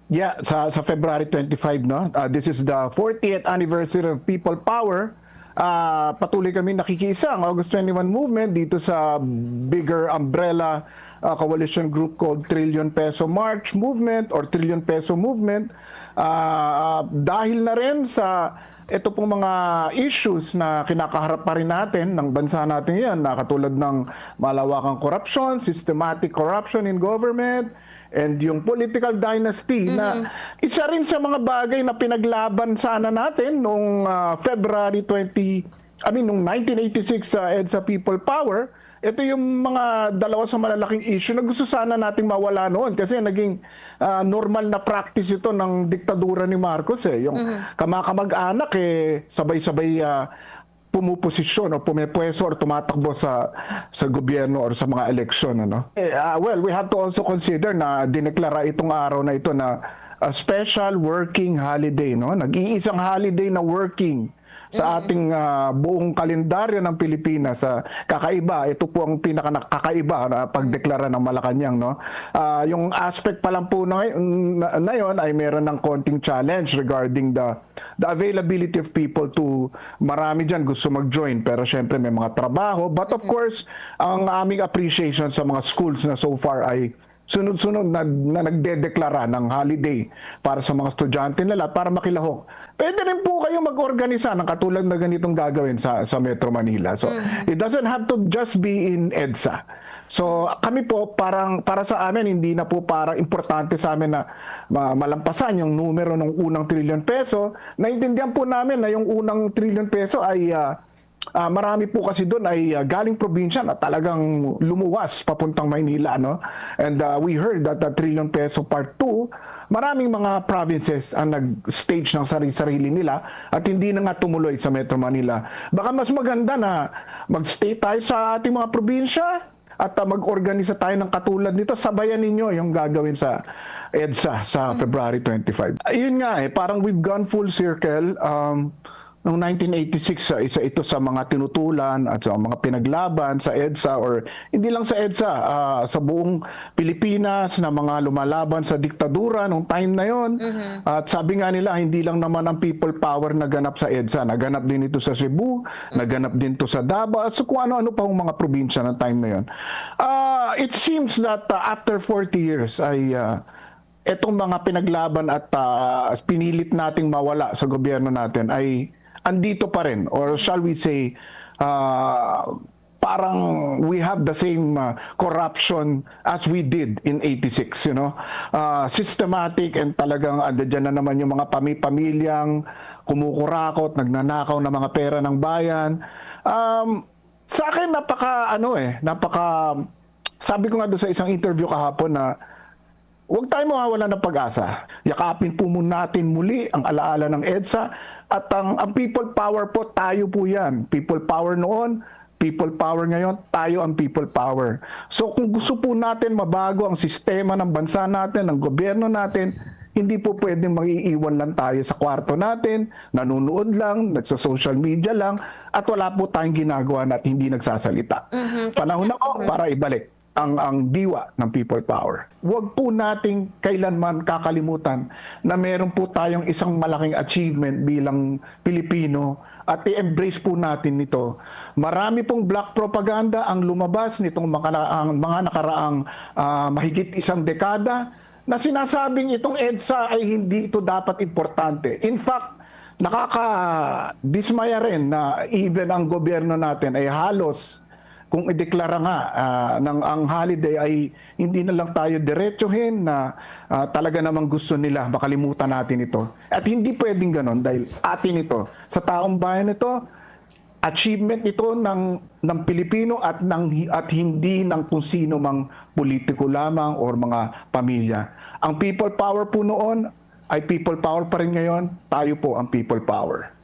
Yeah, sa February 25, no? This is the 40th anniversary of People Power. Patuloy kami nakikiisa ang August 21 movement dito sa bigger umbrella coalition group called Trillion Peso March Movement or Trillion Peso Movement. Dahil na rin sa ito pong mga issues na kinakaharap pa rin natin ng bansa natin yan, na katulad ng malawakang corruption, systematic corruption in government, and yung political dynasty na isa rin sa mga bagay na pinaglaban sana natin nung February 1986 sa EDSA People Power. Ito yung mga dalawa sa malalaking issue na gusto sana nating mawala noon kasi naging normal na practice ito ng diktadura ni Marcos Yung kamakamag-anak sabay-sabay pumuposisyon o pumipwesto or tumatakbo sa gobyerno or sa mga eleksyon, ano? Well, we have to also consider na dineklara itong araw na ito na a special working holiday, no? Nag-iisang holiday na working sa ating buong kalendaryo ng Pilipinas. Kakaiba, ito po ang pinaka-kakaiba na pagdeklara ng Malacanang, no? Yung aspect pa lang po na yon ay meron ng konting challenge regarding the availability of people to, marami dyan gusto mag-join pero syempre may mga trabaho, but of course ang aming appreciation sa mga schools na so far ay sunod-sunod na nagdedeklara ng holiday para sa mga estudyante nila para makilahok. Pwede rin po kayo mag-organisa ng katulad na ganitong gagawin sa Metro Manila. So, it doesn't have to just be in EDSA. So, kami po, para sa amin, hindi na po parang importante sa amin na malampasan yung numero ng unang trilyon peso. Naintindihan po namin na yung unang trilyon peso ay marami po kasi doon ay galing probinsya na talagang lumuwas papuntang Maynila, no? And we heard that the trillion peso part 2, maraming mga provinces ang nag-stage ng sarili-sarili nila at hindi na nga tumuloy sa Metro Manila. Baka mas maganda na mag-stay tayo sa ating mga probinsya at mag-organisa tayo ng katulad nito. Sabayan ninyo yung gagawin sa EDSA sa February 25. Ayun nga parang we've gone full circle. Noong 1986, isa ito sa mga tinutulan at sa mga pinaglaban sa EDSA or hindi lang sa EDSA, sa buong Pilipinas na mga lumalaban sa diktadura nung time na yon. At sabi nga nila, hindi lang naman ang people power naganap sa EDSA. Naganap din ito sa Cebu, naganap din ito sa Davao, at so kung ano-ano pa ang mga probinsya ng time na yon. It seems that after 40 years ay etong mga pinaglaban at pinilit nating mawala sa gobyerno natin ay andito pa rin, or shall we say parang we have the same corruption as we did in 86, systematic, and talagang andyan na naman yung mga pamilyang kumukurakot, nagnanakaw ng mga pera ng bayan. Sa akin sabi ko nga doon sa isang interview kahapon na huwag tayo mawawala ng pag-asa. Yakapin po muna natin muli ang alaala ng EDSA at ang people power po, tayo po yan. People power noon, people power ngayon, tayo ang people power. So kung gusto po natin mabago ang sistema ng bansa natin, ng gobyerno natin, hindi po pwedeng mag-iiwan lang tayo sa kwarto natin, nanunood lang, nagsa-social media lang, at wala po tayong ginagawa at hindi nagsasalita. Panahon na po para ibalik ang diwa ng people power. Huwag po nating kailanman kakalimutan na meron po tayong isang malaking achievement bilang Pilipino at i-embrace po natin nito. Marami pong black propaganda ang lumabas nitong mga nakaraang mahigit isang dekada na sinasabing itong EDSA ay hindi ito dapat importante. In fact, nakaka-dismaya rin na even ang gobyerno natin ay halos kung ideklara nga ang holiday ay hindi na lang tayo diretsuhin na talaga namang gusto nila makalimutan natin ito. At hindi pwedeng ganon dahil atin ito. Sa taong bayan ito, achievement ito ng Pilipino at hindi ng kung sino mang politiko lamang or mga pamilya. Ang people power po noon ay people power pa rin ngayon, tayo po ang people power.